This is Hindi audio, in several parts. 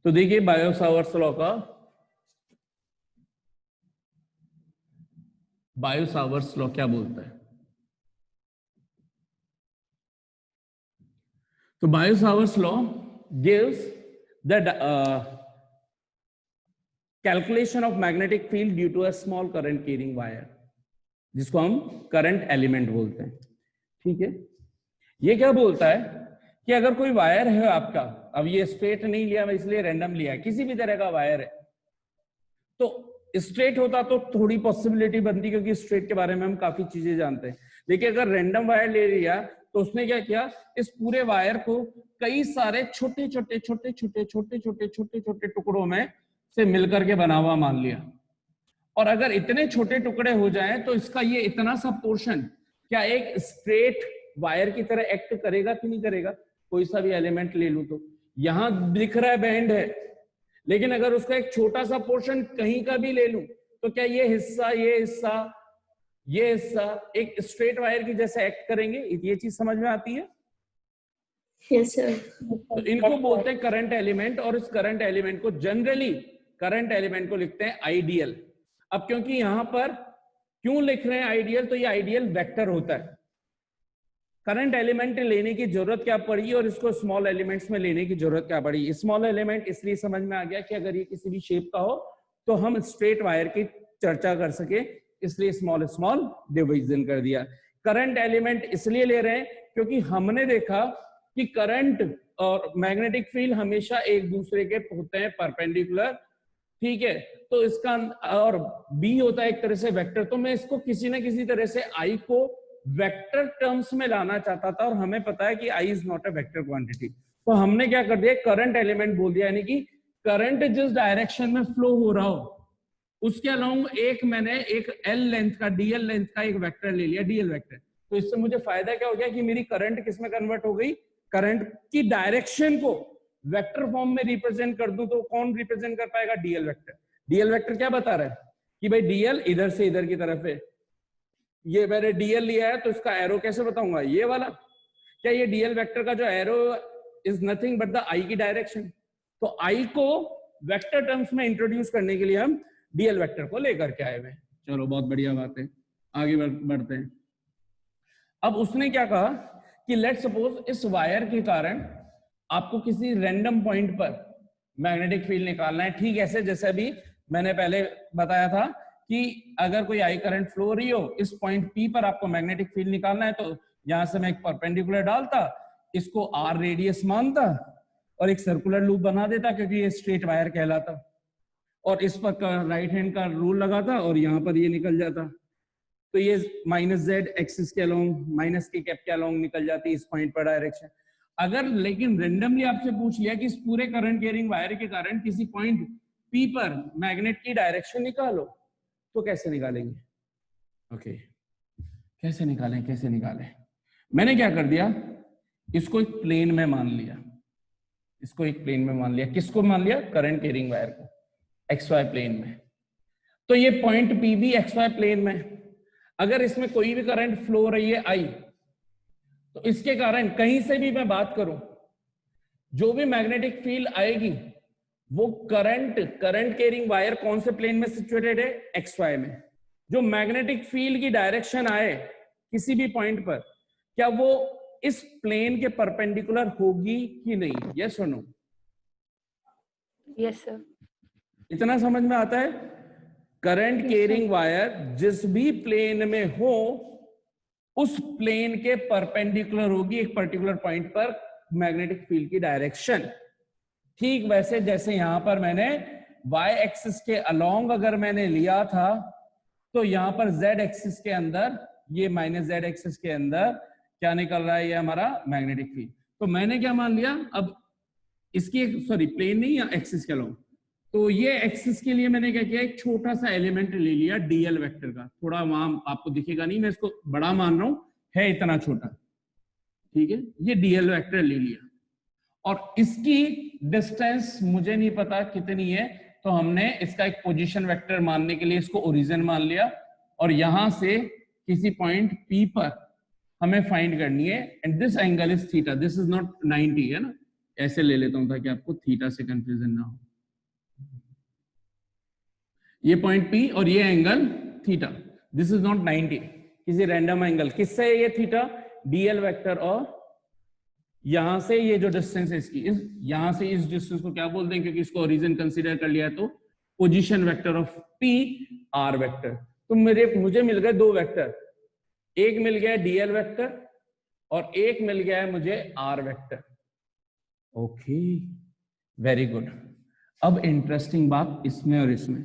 तो देखिए बायो-सावर्ट्स लॉ का, बायो-सावर्ट्स लॉ क्या बोलता है? तो Biot Savart's law gives the calculation of magnetic field due to a small current carrying wire, जिसको हम करंट एलिमेंट बोलते हैं। ठीक है, ये क्या बोलता है कि अगर कोई वायर है आपका, अब ये स्ट्रेट नहीं लिया मैं इसलिए रैंडम लिया है, किसी भी तरह का वायर है, तो स्ट्रेट होता तो थोड़ी पॉसिबिलिटी बनती क्योंकि स्ट्रेट के बारे में हम काफी चीजें जानते हैं। देखिए अगर रैंडम वायर ले लिया तो उसने क्या किया, इस पूरे वायर को कई सारे छोटे छोटे छोटे छोटे छोटे छोटे छोटे छोटे टुकड़ों में से मिलकर के बना हुआ मान लिया। और अगर इतने छोटे टुकड़े हो जाएं तो इसका ये इतना सा पोर्शन क्या एक स्ट्रेट वायर की तरह एक्ट करेगा कि नहीं करेगा? कोई सा भी एलिमेंट ले लूं तो यहां दिख रहा है बैंड है, लेकिन अगर उसका एक छोटा सा पोर्शन कहीं का भी ले लूं तो क्या ये हिस्सा ये हिस्सा एक स्ट्रेट वायर की जैसे एक्ट करेंगे? ये चीज समझ में आती है? Yes sir. तो इनको बोलते हैं करंट एलिमेंट, और इस करंट एलिमेंट को जनरली करंट एलिमेंट को लिखते हैं आइडियल। अब क्योंकि यहां पर क्यों लिख रहे हैं आइडियल, तो ये आइडियल वेक्टर होता है। करंट एलिमेंट लेने की जरूरत क्या पड़ी और इसको स्मॉल एलिमेंट्स में लेने की जरूरत क्या पड़ी? स्मॉल एलिमेंट इसलिए समझ में आ गया कि अगर ये किसी भी शेप का हो तो हम स्ट्रेट वायर की चर्चा कर सके, इसलिए स्मॉल स्मॉल डिवीजन कर दिया। करंट एलिमेंट इसलिए ले रहे हैं क्योंकि हमने देखा कि करंट और मैग्नेटिक फील्ड हमेशा एक दूसरे के होते हैं परपेंडिकुलर। ठीक है, तो इसका और बी होता है एक तरह से वेक्टर, तो मैं इसको किसी ना किसी तरह से आई को वेक्टर टर्म्स में लाना चाहता था, और हमें पता है कि I is not a vector quantity. तो हमने क्या कर दिया, करंट एलिमेंट बोल दिया, यानी कि करंट जिस डायरेक्शन में फ्लो हो रहा हो उसके अलोंग एक मैंने एक एल लेंथ का डीएल लेंथ का एक वेक्टर ले लिया, डीएल वेक्टर। तो इससे मुझे फायदा क्या हो गया कि मेरी करंट किस में कन्वर्ट हो गई, करंट की डायरेक्शन को वेक्टर फॉर्म में रिप्रेजेंट कर दूं तो कौन रिप्रेजेंट कर पाएगा? DL vector. डीएल वेक्टर क्या बता रहा है कि भाई डीएल इधर से इधर की तरफ है। ये मैंने डीएल लिया है तो इसका एरो कैसे बताऊंगा? ये वाला। क्या ये डीएल वेक्टर का जो arrow is nothing but the I की डायरेक्शन। तो आई को वेक्टर टर्म्स में इंट्रोड्यूस करने के लिए हम डीएल वेक्टर को लेकर के आए हुए। चलो बहुत बढ़िया बात है, आगे बढ़ते हैं। अब उसने क्या कहा कि लेट सपोज इस वायर के कारण आपको किसी रैंडम पॉइंट पर मैग्नेटिक फील्ड निकालना है। ठीक ऐसे जैसे अभी मैंने पहले बताया था कि अगर कोई आई करंट फ्लो रही हो, इस पॉइंट पी पर आपको मैग्नेटिक फील्ड निकालना है, तो यहां से मैं एक परपेंडिकुलर डालता, इसको आर रेडियस मानता और एक सर्कुलर लूप बना देता क्योंकि ये स्ट्रेट वायर कहलाता, और इस पर राइट हैंड का रूल लगाता और यहां पर ये निकल जाता। तो ये माइनस जेड एक्सिस के अलोंग माइनस के कैप के अलोंग निकल जाती इस पॉइंट पर डायरेक्शन। अगर लेकिन रेंडमली आपसे पूछ लिया कि इस पूरे करंट कैरिंग वायर के कारण किसी पॉइंट पी पर मैग्नेट की डायरेक्शन निकालो, तो कैसे निकालेंगे? ओके, कैसे निकालें? मैंने क्या कर दिया, इसको एक प्लेन में मान लिया। किसको मान लिया? करंट कैरिंग वायर को, एक्स वाई प्लेन में। तो ये पॉइंट पी भी एक्स वाई प्लेन में, अगर इसमें कोई भी करंट फ्लो हो रही है आई, तो इसके कारण कहीं से भी मैं बात करूं, जो भी मैग्नेटिक फील्ड आएगी वो करंट कैरिंग वायर कौन से प्लेन में सिचुएटेड है? एक्स वाई में। जो मैग्नेटिक फील्ड की डायरेक्शन आए किसी भी पॉइंट पर, क्या वो इस प्लेन के परपेंडिकुलर होगी कि नहीं? यस और नो? Yes sir. इतना समझ में आता है? करंट कैरिंग वायर जिस भी प्लेन में हो उस प्लेन के परपेंडिकुलर होगी एक पर्टिकुलर पॉइंट पर मैग्नेटिक फील्ड की डायरेक्शन। ठीक वैसे जैसे यहां पर मैंने y एक्सिस के अलोंग अगर मैंने लिया था, तो यहां पर z एक्सिस के अंदर, ये माइनस z एक्सिस के अंदर क्या निकल रहा है? ये हमारा मैग्नेटिक फील्ड। तो मैंने क्या मान लिया, अब इसकी प्लेन नहीं या एक्सिस के अलोंग, तो ये एक्सिस के लिए मैंने क्या किया, एक छोटा सा एलिमेंट ले लिया डीएल वेक्टर का। थोड़ा वहां आपको दिखेगा नहीं, मैं इसको बड़ा मान रहा हूं, है इतना छोटा। ठीक है, ये डीएल वेक्टर ले लिया और इसकी डिस्टेंस मुझे नहीं पता कितनी है, तो हमने इसका एक पोजीशन वेक्टर मानने के लिए इसको ओरिजिन मान लिया, और यहां से किसी पॉइंट पी पर हमें फाइंड करनी है, and this angle is theta. This is not 90 है ना, ऐसे ले लेता हूं ताकि आपको थीटा से कंफ्यूजन ना हो। ये पॉइंट P और ये angle theta, this is not 90, किसी रैंडम एंगल। किससे है ये थीटा? डीएल वेक्टर, और यहां से ये जो डिस्टेंस है इसकी, यहां से इस डिस्टेंस को क्या बोलते हैं, क्योंकि इसको ओरिजिन कंसीडर कर लिया, तो position vector of P R vector. तो मुझे मिल गए दो वेक्टर, एक मिल गया डीएल वेक्टर और एक मिल गया है मुझे R vector. Okay, very good. अब इंटरेस्टिंग बात इसमें और इसमें,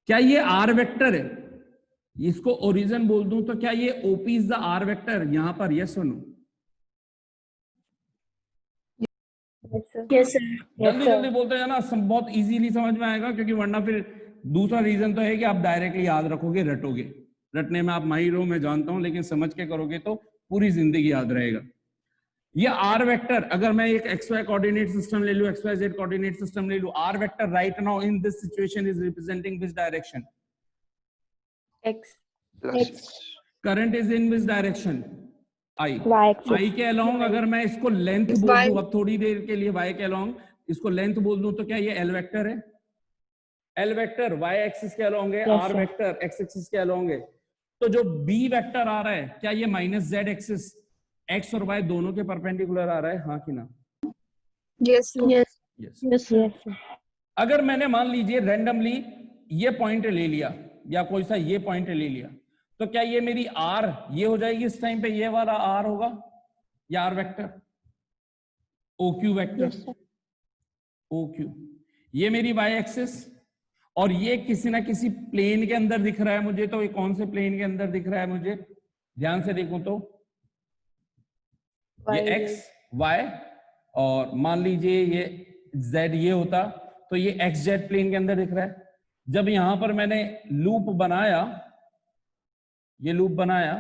क्या ये आर वेक्टर है? इसको ओरिजिन बोल दूं तो क्या ये OP is the R vector यहां पर? यस और नो? Yes, sir. जल्दी जल्दी बोलते जाना, बहुत इजीली समझ में आएगा, क्योंकि वरना फिर दूसरा रीजन तो है कि आप डायरेक्टली याद रखोगे, रटोगे। रटने में आप माहिर हो, मैं जानता हूं, लेकिन समझ के करोगे तो पूरी जिंदगी याद रहेगा। ये आर वेक्टर, अगर मैं एक एक्स वाई कोऑर्डिनेट सिस्टम ले लूं, X Y Z coordinate system ले लूं, R vector right now in this situation is representing which direction? X. X. Current is in which direction? I. Y axis. I के अलोंग अगर मैं इसको लेंथ बोल दूं, अब थोड़ी देर के लिए y के अलोंग इसको लेंथ बोल दूं, तो क्या ये एल वेक्टर है? एल वेक्टर y एक्सिस के अलोंग है, Yes, r sir. Vector x axis के अलोंग है। तो जो b वेक्टर आ रहा है, क्या ये माइनस z एक्सिस x और y दोनों के परपेंडिकुलर आ रहा है, हाँ कि ना? Yes. Yes. Yes. Yes, sir. Yes, sir. अगर मैंने मान लीजिए रैंडमली ये पॉइंट ले लिया, या कोई सा ये पॉइंट ले लिया, तो क्या ये मेरी r ये हो जाएगी इस टाइम पे, ये वाला r होगा, या r vector OQ vector? Yes, sir. OQ। ये मेरी y एक्सिस, और ये किसी ना किसी प्लेन के अंदर दिख रहा है मुझे, तो ये कौन से प्लेन के अंदर दिख रहा है मुझे? ध्यान से देखूं तो ये x y, और मान लीजिए ये z ये होता, तो ये xz प्लेन के अंदर दिख रहा है। जब यहां पर मैंने लूप बनाया, ये लूप बनाया,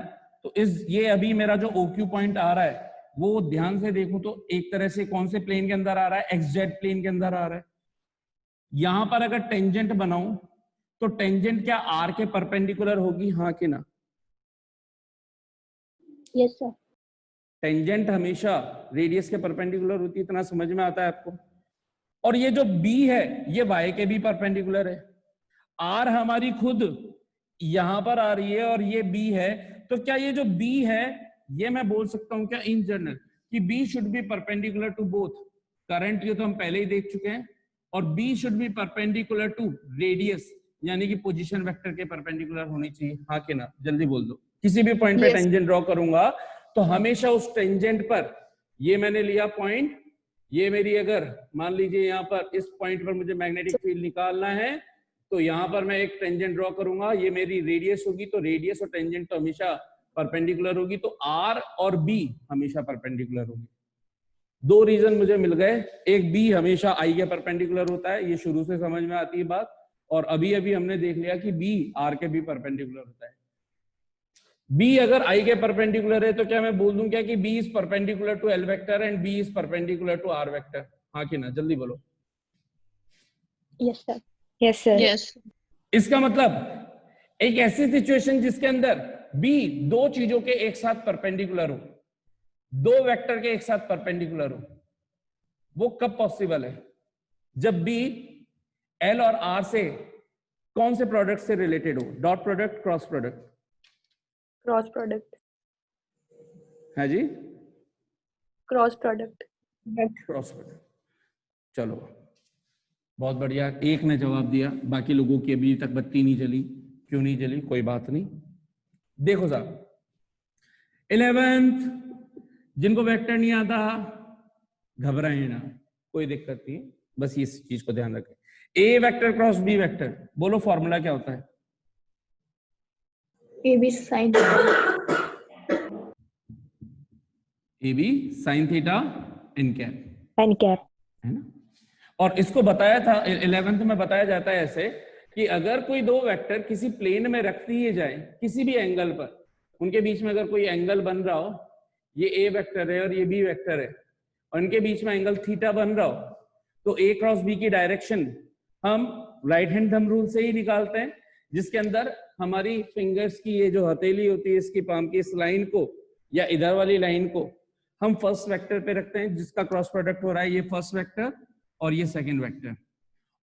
तो ये अभी मेरा जो OQ पॉइंट आ रहा है, वो ध्यान से देखूं तो एक तरह से कौन से प्लेन के अंदर आ रहा है? XZ प्लेन के अंदर आ रहा है। यहां पर अगर टेंजेंट बनाऊं, तो टेंजेंट क्या R के परपेंडिकुलर होगी, हाँ कि ना? Yes, sir. टेंजेंट हमेशा रेडियस के परपेंडिकुलर होती है, इतना समझ में आता है आपको? और ये जो B है, ये Y के भी परपेंडिकुलर है। R हमारी खुद यहां पर आ रही है और ये B है, तो क्या ये जो B है, ये मैं बोल सकता हूं क्या इन जनरल कि B should be perpendicular to both current, ये तो हम पहले ही देख चुके हैं, और B should be perpendicular to radius, यानी कि पोजीशन वेक्टर के परपेंडिकुलर होनी चाहिए, हाँ कि ना? जल्दी बोल दो। किसी भी पॉइंट पे टेंजेंट ड्रॉ करूंगा तो हमेशा उस टेंजेंट पर, ये मैंने लिया पॉइंट, ये मेरी अगर मान लीजिए यहां पर इस पॉइंट पर मुझे मैग्नेटिक फील्ड निकालना है, तो यहां पर मैं एक टेंजेंट ड्रॉ करूंगा, ये मेरी रेडियस होगी, तो रेडियस और टेंजेंट तो हमेशा परपेंडिकुलर होगी, तो R और B हमेशा परपेंडिकुलर होगी। दो रीजन मुझे मिल गए, एक B हमेशा I के परपेंडिकुलर होता है, ये शुरू से समझ में आती है बात, और अभी अभी हमने देख लिया कि B R के भी परपेंडिकुलर होता है। B अगर I के परपेंडिकुलर है, तो क्या मैं बोल दूं क्या कि B is perpendicular to L vector and B is perpendicular to R vector, हाँ कि ना? जल्दी बोलो। Yes, sir. Yes, sir. Yes. इसका मतलब एक ऐसी सिचुएशन जिसके अंदर B दो चीजों के एक साथ परपेंडिकुलर हो, दो वेक्टर के एक साथ परपेंडिकुलर हो, वो कब पॉसिबल है? जब B L और R से कौन से प्रोडक्ट से रिलेटेड हो? Dot product, cross product? Cross product. है जी, Cross product. Cross product. चलो बहुत बढ़िया, एक ने जवाब दिया, बाकी लोगों की अभी तक बत्ती नहीं जली। क्यों नहीं जली? कोई बात नहीं। देखो साहब, 11th जिनको वेक्टर नहीं आता घबराए ना, कोई दिक्कत नहीं, बस इस चीज को ध्यान रखें। A vector cross B vector, बोलो फॉर्मूला क्या होता है? AB sin theta. A B sine theta N cap, N cap. है ना? और इसको बताया था 11th में, बताया जाता है ऐसे कि अगर कोई दो वेक्टर किसी प्लेन में रख दिए जाए किसी भी एंगल पर, उनके बीच में अगर कोई एंगल बन रहा हो, ये ए वेक्टर है और ये बी वेक्टर है, और इनके बीच में एंगल थीटा बन रहा हो, तो ए क्रॉस बी की डायरेक्शन हम राइट हैंड थंब रूल से ही निकालते हैं, जिसके अंदर हमारी फिंगर्स की ये जो हथेली होती है, इसकी पाम की इस लाइन को या इधर वाली लाइन को हम फर्स्ट वेक्टर पे रखते हैं जिसका क्रॉस प्रोडक्ट हो रहा है ये फर्स्ट वेक्टर और ये सेकंड वेक्टर,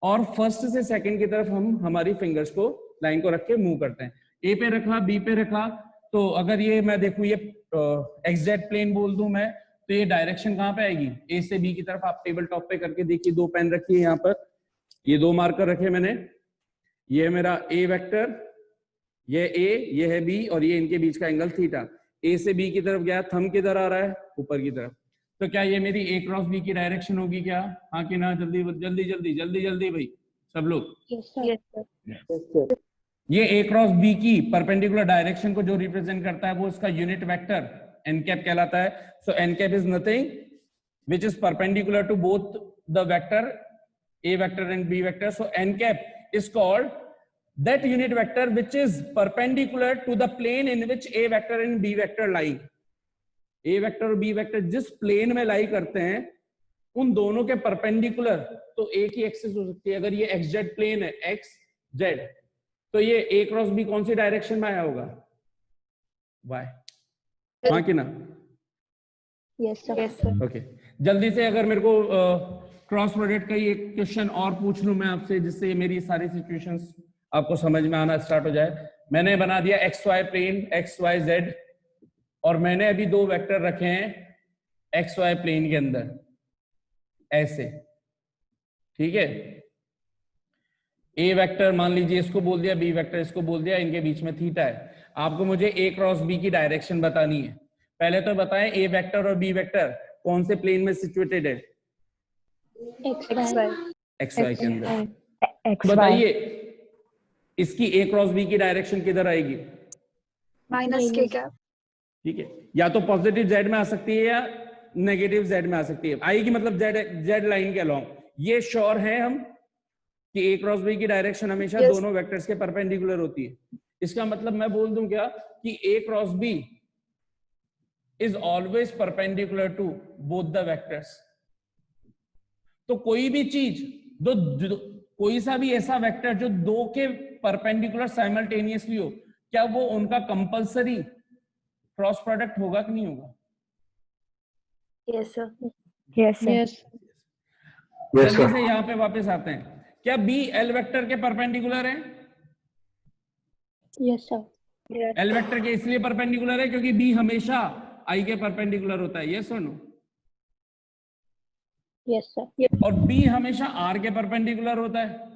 और फर्स्ट से सेकंड की तरफ हम हमारी फिंगर्स को लाइन को रख के मूव करते हैं। ए पे रखा, बी पे रखा, तो अगर ये मैं देखूं ये एक्सजेड प्लेन बोल दूं मैं, तो ये डायरेक्शन कहाँ पे आएगी, ए से बी की तरफ। आप टेबल टॉप पे करके देखिए, 2 पेन रखिए यहाँ पर, ये 2 मार्कर रखे मैंने, ये है मेरा ए वेक्टर, ये ए, ये है बी, और ये इनके बीच का एंगल थीटा। ए से बी की तरफ गया, थंब किधर आ रहा है, ऊपर की तरफ। तो क्या ये मेरी ए क्रॉस बी की डायरेक्शन होगी क्या? हाँ कि ना? जल्दी जल्दी जल्दी जल्दी जल्दी भाई सब लोग। Yes, sir. ये ए क्रॉस बी की परपेंडिकुलर डायरेक्शन को जो रिप्रेजेंट करता है वो इसका यूनिट वेक्टर एन कैप कहलाता है। So N cap is nothing which is perpendicular to both the vector A vector and B vector. So N cap is called that unit vector which is perpendicular to the plane in which a vector and b vector lie। a vector और b vector जिस plane में lie करते हैं उन दोनों के परपेंडिकुलर तो एक ही एक्सिस हो सकती है। अगर ये xz प्लेन है x z, तो ये a क्रॉस b कौन सी डायरेक्शन में आया होगा, y, हाँ कि ना? Yes, sir. Yes, sir. Okay, जल्दी से अगर मेरे को क्रॉस प्रोडक्ट का एक क्वेश्चन और पूछ लूं मैं आपसे, जिससे मेरी सारी सिचुएशंस आपको समझ में आना स्टार्ट हो जाए। मैंने बना दिया X Y plane X Y Z, और मैंने अभी 2 वेक्टर रखे हैं एक्स वाई प्लेन के अंदर ऐसे, ठीक है। ए वेक्टर मान लीजिए इसको बोल दिया, बी वेक्टर इसको बोल दिया, इनके बीच में थीटा है। आपको मुझे ए क्रॉस बी की डायरेक्शन बतानी है। पहले तो बताएं ए वेक्टर और बी वेक्टर कौन से प्लेन में सिचुएटेड है? एक्स वाई के अंदर। बताइए इसकी ए क्रॉस बी की डायरेक्शन किधर आएगी? माइनस के कैप। ठीक है, या तो पॉजिटिव जेड में आ सकती है या नेगेटिव जेड में आ सकती है। आएगी मतलब जेड लाइन के अलोंग। ये श्योर है हम कि ए क्रॉस बी की डायरेक्शन हमेशा दोनों वेक्टर्स के परपेंडिकुलर होती है। इसका मतलब मैं बोल दूं क्या कि A cross B is always perpendicular to both the vectors. तो कोई भी चीज कोई सा भी ऐसा वेक्टर जो 2 के परपेंडिकुलर साइमल्टेनियसली हो, क्या वो उनका कंपलसरी क्रॉस प्रोडक्ट होगा कि नहीं होगा? Yes, sir. Yes, sir. Yes. जल्दी से यहाँ पे वापस आते हैं। क्या बी एल वेक्टर के परपेंडिकुलर है? Yes, sir. Yes. L vector के इसलिए परपेंडिकुलर है क्योंकि बी हमेशा आई के परपेंडिकुलर होता है। यस और नो? Yes, sir. और बी हमेशा आर के परपेंडिकुलर होता है।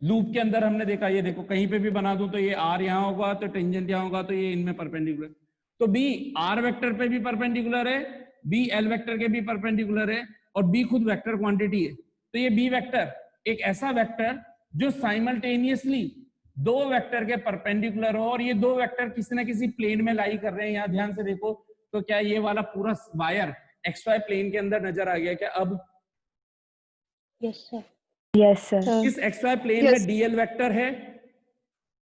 लूप के अंदर हमने देखा, ये देखो कहीं पे भी बना दूं तो ये आर यहाँ होगा तो टेंजेंट यहाँ होगा, तो ये इनमें परपेंडिकुलर। तो बी आर वेक्टर पे भी परपेंडिकुलर है, बी एल वेक्टर के भी परपेंडिकुलर है, और बी खुद वेक्टर क्वांटिटी है। तो ये बी वेक्टर एक ऐसा वेक्टर जो साइमल्टेनियसली 2 वेक्टर के परपेंडिकुलर हो, और ये 2 वेक्टर किसी ना किसी प्लेन में लाई कर रहे हैं। यहाँ ध्यान से देखो, तो क्या ये वाला पूरा वायर एक्स वाई प्लेन के अंदर नजर आ गया क्या अब? Yes, sir. Yes, sir. इस एक्स वाई प्लेन में डीएल वेक्टर है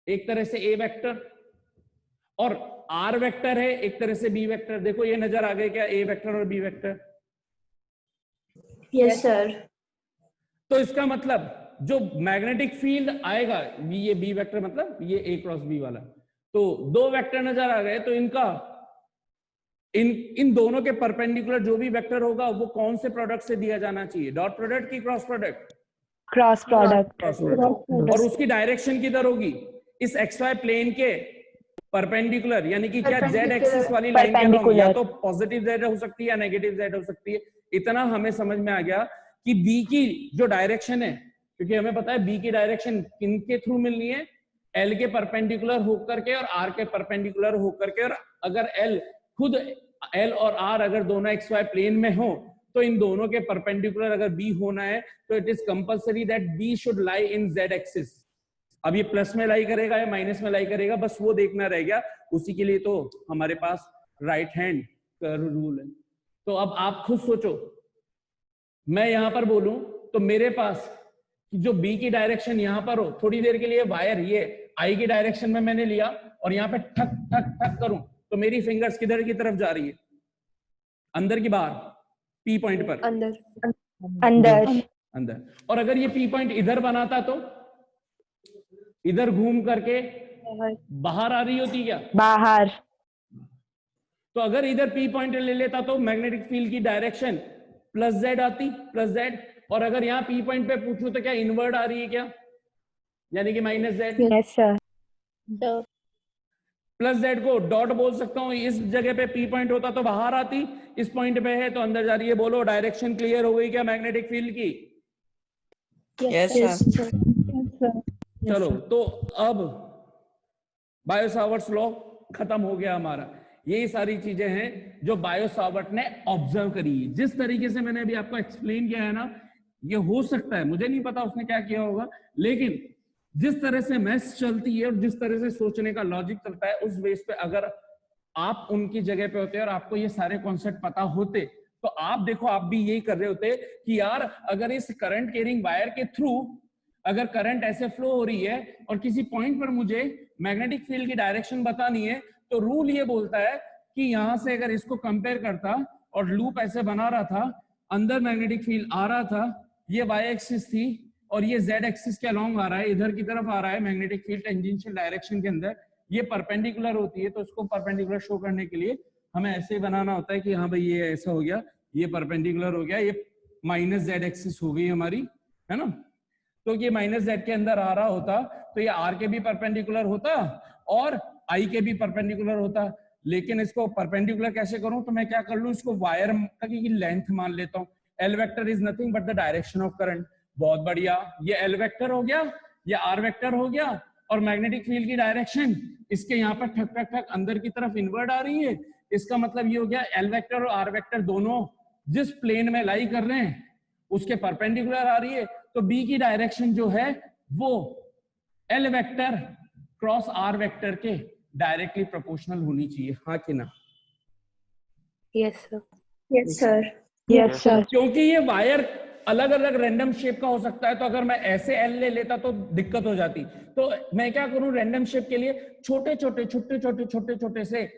एक तरह से ए वेक्टर, और आर वेक्टर है एक तरह से बी वेक्टर। देखो ये नजर आ गए क्या ए वेक्टर और बी वेक्टर? Yes, sir. तो इसका मतलब जो मैग्नेटिक फील्ड आएगा ये बी वेक्टर, मतलब ये ए क्रॉस बी वाला, तो 2 वेक्टर नजर आ गए, तो इनका इन दोनों के परपेंडिकुलर जो भी वेक्टर होगा वो कौन से प्रोडक्ट से दिया जाना चाहिए? डॉट प्रोडक्ट की cross product? Cross product. Cross product. और उसकी डायरेक्शन किधर होगी? इस एक्स वाई प्लेन के परपेंडिकुलर, यानी कि क्या जेड एक्सिस वाली लाइन के अलॉन्ग, या तो पॉजिटिव जेड हो सकती है या नेगेटिव जेड हो सकती है। इतना हमें समझ में आ गया कि बी की जो डायरेक्शन है, क्योंकि हमें पता है बी की डायरेक्शन किनके थ्रू मिलनी है, एल के परपेंडिकुलर होकर के और आर के परपेंडिकुलर होकर के। और अगर एल खुद एल और आर अगर दोनों एक्स वाई प्लेन में हो, तो इन दोनों के परपेंडिकुलर अगर बी होना है तो it is compulsory that B should lie in Z axis. अब ये प्लस में लाई करेगा या माइनस में लाई करेगा, बस वो देखना रह गया। उसी के लिए तो हमारे पास राइट हैंड का रूल है। तो अब आप खुद सोचो, मैं यहां पर बोलूं तो मेरे पास जो बी की डायरेक्शन यहां पर हो, थोड़ी देर के लिए वायर ये आई की डायरेक्शन में मैंने लिया और यहाँ पे ठक ठक ठक करूं, तो मेरी फिंगर्स किधर की तरफ जा रही है? अंदर की बाहर? पी पॉइंट पर? अंदर। अंदर। अंदर। और अगर ये पी पॉइंट इधर बनाता तो इधर घूम करके बाहर आ रही होती क्या? बाहर। तो अगर इधर P पॉइंट ले लेता तो मैग्नेटिक फील्ड की डायरेक्शन प्लस जेड आती, प्लस जेड। और अगर यहाँ P पॉइंट पे पूछूं तो क्या इनवर्ड आ रही है क्या, यानी कि minus Z. Yes, sir. Sir. Plus Z co dot बोल सकता हूँ, इस जगह पे P पॉइंट होता तो बाहर आती, इस पॉइंट पे है तो अंदर जा रही है। बोलो डायरेक्शन क्लियर हो गई क्या मैग्नेटिक फील्ड की? Yes, sir. चलो तो अब बायो सावर्ट्स लॉ खत्म हो गया हमारा। यही सारी चीजें हैं जो बायो सावर्ट ने ऑब्जर्व करी। जिस तरीके से मैंने अभी आपको एक्सप्लेन किया है ना, ये हो सकता है, मुझे नहीं पता उसने क्या किया होगा, लेकिन जिस तरह से मैथ्स चलती है और जिस तरह से सोचने का लॉजिक चलता है, उस बेस पे अगर आप उनकी जगह पे होते और आपको ये सारे कॉन्सेप्ट पता होते तो आप देखो आप भी यही कर रहे होते कि यार अगर इस करंट कैरिंग वायर के थ्रू अगर करंट ऐसे फ्लो हो रही है और किसी पॉइंट पर मुझे मैग्नेटिक फील्ड की डायरेक्शन बतानी है, तो रूल ये बोलता है कि यहां से अगर इसको कंपेयर करता और लूप ऐसे बना रहा था, अंदर मैग्नेटिक फील्ड आ रहा था, ये वाई एक्सिस थी और ये जेड एक्सिस के अलोंग आ रहा है, इधर की तरफ आ रहा है मैग्नेटिक फील्ड टेंजेंशियल डायरेक्शन के अंदर, ये परपेंडिकुलर होती है। तो इसको परपेंडिकुलर शो करने के लिए हमें ऐसे बनाना होता है कि हाँ भाई ये ऐसा हो गया, ये परपेंडिकुलर हो गया, ये माइनस जेड एक्सिस हो गई हमारी, है ना। तो ये माइनस जेड के अंदर आ रहा होता तो ये आर के भी परपेंडिकुलर होता और आई के भी परपेंडिकुलर होता। लेकिन इसको परपेंडिकुलर कैसे करूं, तो मैं क्या कर लूं, इसको वायर की लेंथ मान लेता हूं। L vector is nothing but the direction of current. बहुत बढ़िया, ये एल वेक्टर हो गया, ये आर वेक्टर हो गया और मैग्नेटिक फील्ड की डायरेक्शन इसके यहाँ पर ठक ठक ठक अंदर की तरफ इनवर्ड आ रही है। इसका मतलब ये हो गया एल वेक्टर और आर वेक्टर दोनों जिस प्लेन में लाई कर रहे हैं उसके परपेंडिकुलर आ रही है। तो बी की डायरेक्शन जो है वो L vector cross R vector के डायरेक्टली प्रोपोर्शनल होनी चाहिए, हाँ कि ना? Yes, sir. Yes, sir. Yes, sir. क्योंकि ये वायर अलग अलग रैंडम शेप का हो सकता है, तो अगर मैं ऐसे एल ले लेता तो दिक्कत हो जाती। तो मैं क्या करूं, रैंडम शेप के लिए छोटे छोटे से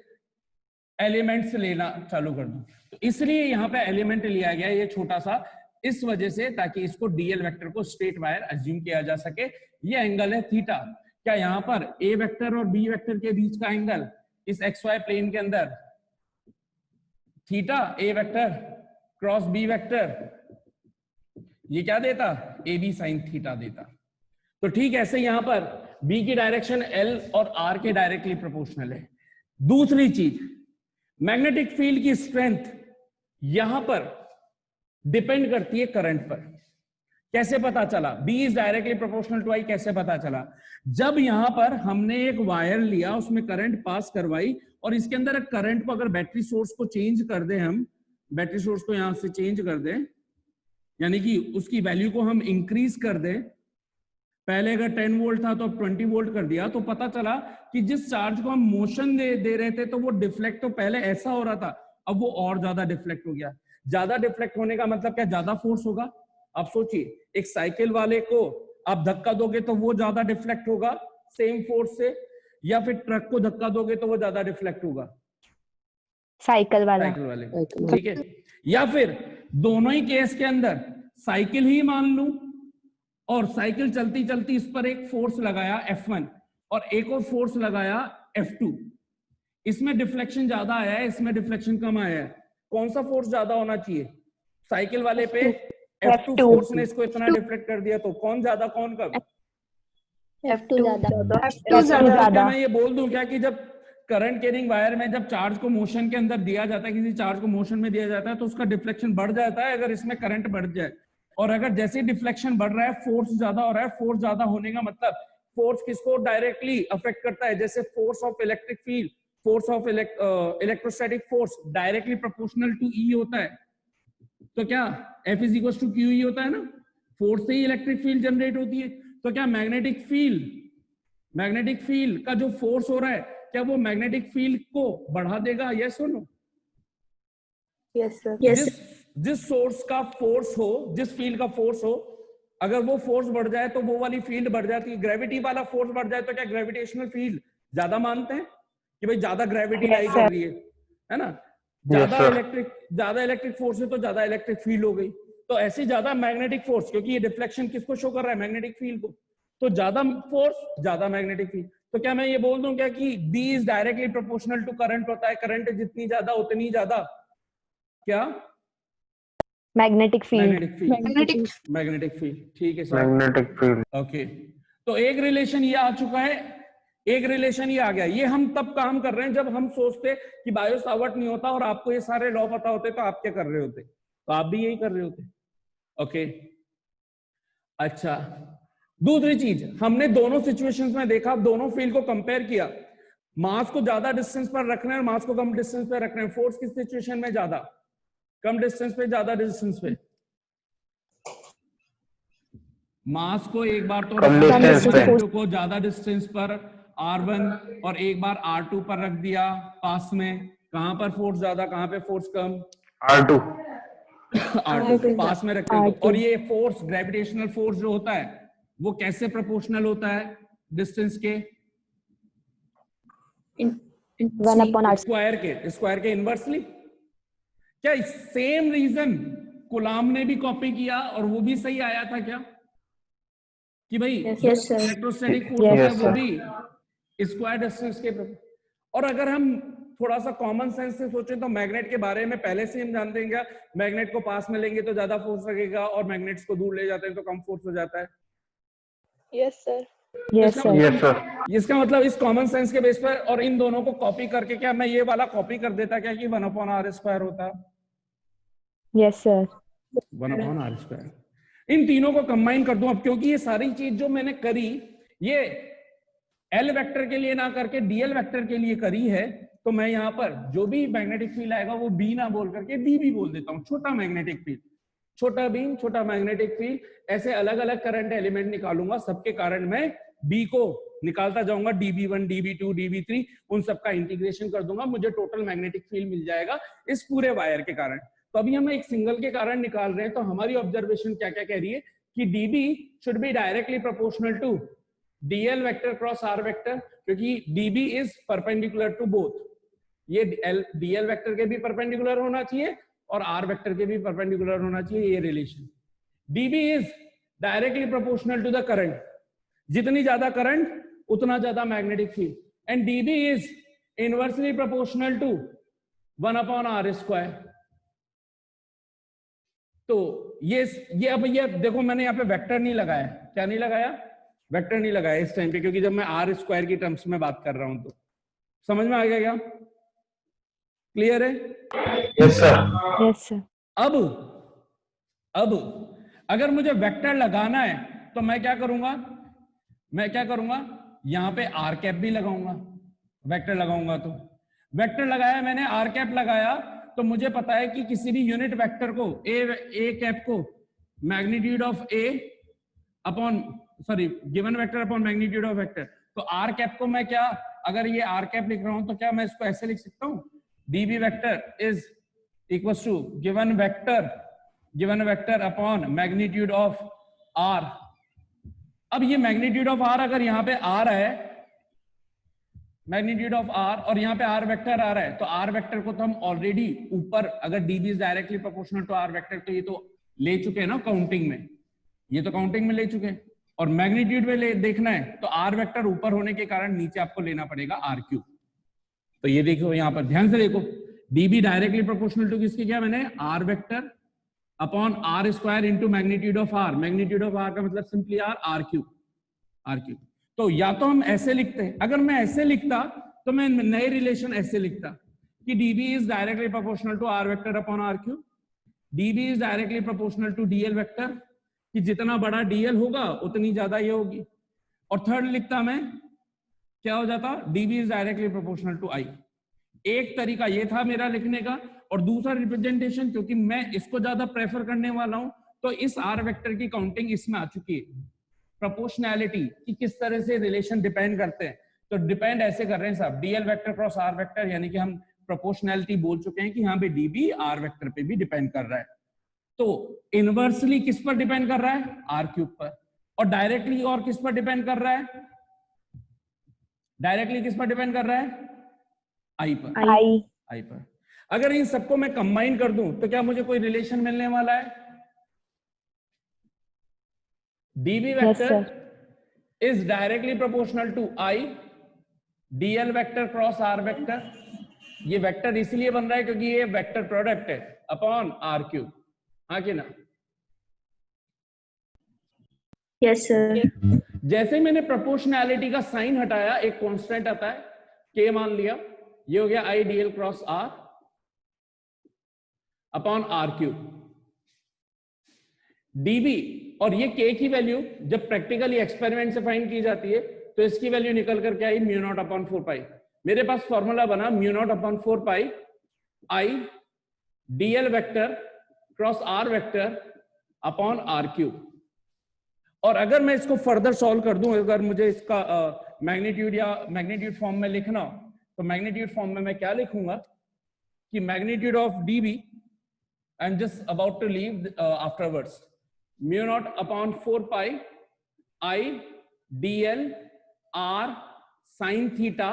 एलिमेंट्स लेना चालू कर दूं। तो इसलिए यहाँ पे एलिमेंट लिया गया ये छोटा सा, इस वजह से ताकि इसको डीएल वेक्टर को स्ट्रेट वायर अज्यूम किया जा सके। ये एंगल है थीटा। क्या यहाँ पर ए वेक्टर और बी वेक्टर के बीच का एंगल इस एक्स वाई प्लेन के अंदर थीटा ए वेक्टर क्रॉस बी वेक्टर ये क्या देता, ए बी साइन थीटा देता। तो ठीक ऐसे यहां पर बी की डायरेक्शन एल और आर के डायरेक्टली प्रोपोर्शनल है। दूसरी चीज, मैग्नेटिक फील्ड की स्ट्रेंथ यहां पर डिपेंड करती है करंट पर। कैसे पता चला? B is directly proportional to I. कैसे पता चला? जब यहां पर हमने एक वायर लिया, उसमें करंट पास करवाई और इसके अंदर करंट को अगर बैटरी सोर्स को चेंज कर दें, हम बैटरी सोर्स को यहां से चेंज कर दें, यानी कि उसकी वैल्यू को हम इंक्रीज कर दें, पहले अगर 10 वोल्ट था तो अब 20 वोल्ट कर दिया, तो पता चला कि जिस चार्ज को हम मोशन दे रहे थे तो वो डिफ्लेक्ट तो पहले ऐसा हो रहा था, अब वो और ज्यादा डिफ्लेक्ट हो गया। ज्यादा डिफ्लेक्ट होने का मतलब क्या? ज्यादा फोर्स होगा। आप सोचिए, एक साइकिल वाले को आप धक्का दोगे तो वो ज्यादा डिफ्लेक्ट होगा सेम फोर्स से, या फिर ट्रक को धक्का दोगे तो वो ज्यादा डिफ्लेक्ट होगा साइकिल वाले। ठीक है। या फिर दोनों ही केस के अंदर साइकिल ही मान लूं और साइकिल चलती चलती इस पर एक फोर्स लगाया F1 और एक और फोर्स लगाया F2, इसमें डिफ्लेक्शन ज्यादा आया है, इसमें डिफ्लेक्शन कम आया है। कौन सा फोर्स ज्यादा होना चाहिए? साइकिल वाले पे F2 फोर्स ने इसको इतना डिफ्लेक्ट कर दिया, तो कौन ज्यादा कौन कम? F2 ज्यादा। क्या मैं ये बोल दूं क्या कि जब करंट कैरिंग वायर में जब चार्ज को मोशन के अंदर दिया जाता है, किसी चार्ज को मोशन में दिया जाता है तो उसका डिफ्लेक्शन बढ़ जाता है अगर इसमें करंट बढ़ जाए। और अगर जैसे डिफ्लेक्शन बढ़ रहा है फोर्स ज्यादा हो रहा है, फोर्स ज्यादा होने का मतलब फोर्स किसको डायरेक्टली अफेक्ट करता है? जैसे force of electric field, force of electrostatic force directly proportional to E होता है। तो क्या F is equal to q E होता है ना, फोर्स से ही इलेक्ट्रिक फील्ड जनरेट होती है। तो क्या मैग्नेटिक फील्ड का जो फोर्स हो रहा है, क्या वो मैग्नेटिक फील्ड को बढ़ा देगा? यस और नो? Yes, sir. जिस सोर्स का फोर्स हो, जिस फील्ड का फोर्स हो, अगर वो फोर्स बढ़ जाए तो वो वाली फील्ड बढ़ जाती है। ग्रेविटी वाला फोर्स बढ़ जाए तो क्या ग्रेविटेशनल फील्ड ज्यादा मानते हैं कि भाई ज्यादा ग्रेविटी लाई कर रही है ना? ज्यादा इलेक्ट्रिक फोर्स है तो ज्यादा इलेक्ट्रिक फील्ड हो गई। तो ऐसे ज्यादा मैग्नेटिक फोर्स, क्योंकि ये डिफ्लेक्शन किसको शो कर रहा है? मैग्नेटिक फील्ड को। तो ज्यादा फोर्स ज्यादा मैग्नेटिक फील्ड। तो क्या मैं ये बोल दूं क्या कि B is directly proportional to current होता है, करंट जितनी ज्यादा उतनी ज्यादा क्या मैग्नेटिक फील्ड। मैग्नेटिक फील्ड, ठीक है सर, मैग्नेटिक फील्ड। ओके। तो एक रिलेशन ये आ चुका है, एक रिलेशन ये आ गया। ये हम तब काम कर रहे हैं जब हम सोचते कि बायो सावर्ट नहीं होता और आपको ये सारे लॉ पता होते तो आप क्या कर रहे होते, तो आप भी यही कर रहे होते, ओके। अच्छा, दूसरी चीज, हमने दोनों सिचुएशंस में देखा, दोनों फील्ड को कंपेयर किया, मास को ज्यादा डिस्टेंस पर रखना है और मास को कम डिस्टेंस पे रखना है। फोर्स किस सिचुएशन में ज्यादा, कम डिस्टेंस पे, ज्यादा डिस्टेंस पे? मास को एक बार तो कम डिस्टेंस पे, R2 को ज्यादा डिस्टेंस पर R1 और एक बार R2 पर रख दिया पास में। कहां पर फोर्स ज्यादा, कहां पे फोर्स कम? R2 R2 पास में रखते हैं। और ये फोर्स, ग्रेविटेशनल फोर्स जो होता है वो कैसे प्रोपोर्शनल होता है डिस्टेंस के? स्क्वायर के इनवर्सली। क्या सेम रीजन कुलाम ने भी कॉपी किया और वो भी सही आया था क्या कि भाई इलेक्ट्रोस्टैटिक फोर्स होता है वो भी स्क्वायर डिस्टेंस के? और अगर हम थोड़ा सा कॉमन सेंस से सोचें तो मैग्नेट के बारे में पहले से हम जानते हैं क्या, मैग्नेट को पास में लेंगे तो ज्यादा फोर्स लगेगा और मैग्नेट्स को दूर ले जाते हैं तो कम फोर्स हो जाता है। Yes sir. Yes sir. Yes sir. इसका मतलब इस कॉमन सेंस के बेस पर और इन दोनों को कॉपी करके क्या मैं ये वाला कॉपी कर देता क्या कि 1/r² होता? Yes sir. 1/r²। इन तीनों को कंबाइन कर दूं अब, क्योंकि ये सारी चीज जो मैंने करी ये L वेक्टर के लिए ना करके DL वेक्टर के लिए करी है, तो मैं यहाँ पर जो भी मैग्नेटिक फील्ड आएगा वो B ना बोल करके B भी बोल देता हूँ। छोटा मैग्नेटिक फील्ड, छोटा बीम, छोटा मैग्नेटिक फील्ड, ऐसे अलग अलग करंट एलिमेंट निकालूंगा, सबके कारण मैं B को निकालता जाऊंगा, dB1 dB2 dB3, उन सबका इंटीग्रेशन कर दूंगा, मुझे टोटल मैग्नेटिक फील्ड मिल जाएगा इस पूरे वायर के कारण। तो अभी हम एक सिंगल के कारण निकाल रहे हैं, तो हमारी ऑब्जर्वेशन क्या क्या कह रही है कि dB should be directly proportional to dl vector cross r vector, क्योंकि dB is perpendicular to both. ये dl वेक्टर के भी परपेंडिकुलर होना चाहिए और r वेक्टर के भी परपेंडिकुलर होना चाहिए ये relation. dB is directly proportional to the current, जितनी ज्यादा करंट उतना ज्यादा magnetic field, and dB is inversely proportional to 1/r²। तो ये अब ये देखो मैंने यहाँ पे वेक्टर नहीं लगाया, क्या नहीं लगाया, वेक्टर नहीं लगाया इस टाइम पे, क्योंकि जब मैं r² की टर्म्स में बात कर रहा हूं तो समझ में आ गया क्या? क्लियर है? Yes sir. Yes sir. अब अगर मुझे वेक्टर लगाना है तो मैं क्या करूंगा, यहां पे r कैप भी लगाऊंगा, वेक्टर लगाऊंगा। तो वेक्टर लगाया मैंने, r कैप लगाया, तो मुझे पता है कि किसी भी यूनिट वेक्टर को a कैप को magnitude of a upon given vector upon magnitude of vector, तो r कैप को मैं क्या, अगर ये r कैप लिख रहा हूं तो क्या मैं इसको ऐसे लिख सकता हूं, dB vector is equal to given vector upon magnitude of r। अब ये मैग्नीट्यूड ऑफ r अगर यहाँ पे आ रहा है, मैग्नीट्यूड ऑफ r, और यहाँ पे r वेक्टर आ रहा है, तो r वेक्टर को तो हम ऑलरेडी ऊपर, अगर dB is directly proportional to r vector, तो ये तो ले चुके हैं ना काउंटिंग में, ये तो काउंटिंग में ले चुके हैं, और मैग्नीट्यूड में देखना है तो r वेक्टर ऊपर होने के कारण नीचे आपको लेना पड़ेगा r³। तो ये देखो यहाँ पर ध्यान से देखो, dB डायरेक्टली प्रोपोर्शनल टू किसके क्या, मैंने r vector upon r² into magnitude of r, magnitude of r का मतलब सिंपली r³। तो या तो हम ऐसे लिखते हैं, अगर मैं ऐसे लिखता तो मैं नए रिलेशन ऐसे लिखता कि dB is directly proportional to r vector upon r³, dB is directly proportional to dl vector, कि जितना बड़ा dl होगा उतनी ज्यादा ये होगी, और थर्ड लिखता मैं क्या हो जाता, dB is directly proportional to I। एक तरीका ये था मेरा लिखने का, और दूसरा रिप्रेजेंटेशन, क्योंकि मैं इसको ज्यादा प्रेफर करने वाला हूं, तो इस r वेक्टर की काउंटिंग इसमें आ चुकी है, प्रोपोर्शनैलिटी कि किस तरह से रिलेशन डिपेंड करते हैं। तो डिपेंड ऐसे कर रहे हैं साहब, dl vector cross r vector, यानी कि हम प्रोपोर्शनैलिटी बोल चुके हैं कि यहाँ पे dB r वेक्टर पे भी डिपेंड कर रहा है। तो इनवर्सली किस पर डिपेंड कर रहा है, r³ पर, और डायरेक्टली और किस पर डिपेंड कर रहा है, डायरेक्टली किस पर डिपेंड कर रहा है, I पर। अगर इन सबको मैं कंबाइन कर दूं तो क्या मुझे कोई रिलेशन मिलने वाला है, dB vector is directly proportional to I DL vector cross R vector, ये वेक्टर इसलिए बन रहा है क्योंकि ये वेक्टर प्रोडक्ट है अपॉन आर क्यूब, हाँ कि ना? Yes sir. जैसे मैंने प्रोपोर्शनैलिटी का साइन हटाया, एक कांस्टेंट आता है के मान लिया, ये हो गया I dl cross r upon are cube dB. और ये के की वैल्यू जब प्रैक्टिकली एक्सपेरिमेंट से फाइंड की जाती है तो इसकी वैल्यू निकल कर क्या आई, म्यू नॉट अपॉन 4 पाई। मेरे पास फॉर्मूला बना mu naught upon 4 pi I DL vector cross R vector upon are cube. और अगर मैं इसको फर्दर सॉल्व कर दूं, अगर मुझे इसका मैग्नीट्यूड या मैग्नीट्यूड फॉर्म में लिखना हो, तो मैग्नीट्यूड फॉर्म में मैं क्या लिखूंगा कि magnitude of DB, I am just about to leave afterwards, mu naught upon 4 pi I DL R sine theta,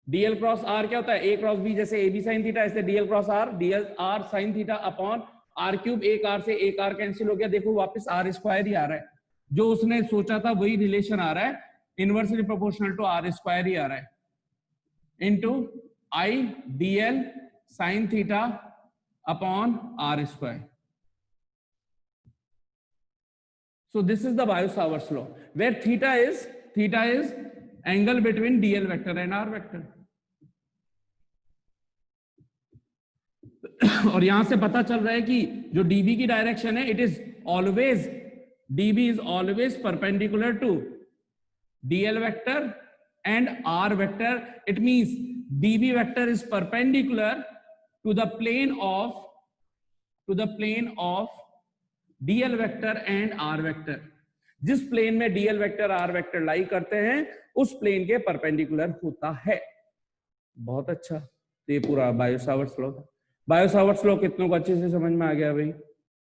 DL cross R क्या होता है, ए क्रॉस बी, जैसे ए बी साइन थीटा ऐसे DL cross R, DL R sine theta upon are cube. एक आर से एक आर कैंसिल हो गया, देखो वापस आर स्क्वायर ही आ रहा है, जो उसने सोचा था वही रिलेशन आ रहा है, inversely proportional to r square ही आ रहा है, into I dl sine theta upon r square. So this is the Biot-Savart's law, where theta is angle between dl vector and r vector. और यहां से पता चल रहा है कि जो db की डायरेक्शन है, it is always, db is always perpendicular to dl vector and r vector. It means db vector is perpendicular to the plane of dl vector and r vector. जिस प्लेन में dl वेक्टर r वेक्टर लाई करते हैं उस प्लेन के परपेंडिकुलर होता है। बहुत अच्छा, तो ये पूरा बायो-सावर्ट्स लॉ था। बायो-सावर्ट्स लॉ कितनों को अच्छे से समझ में आ गया भाई?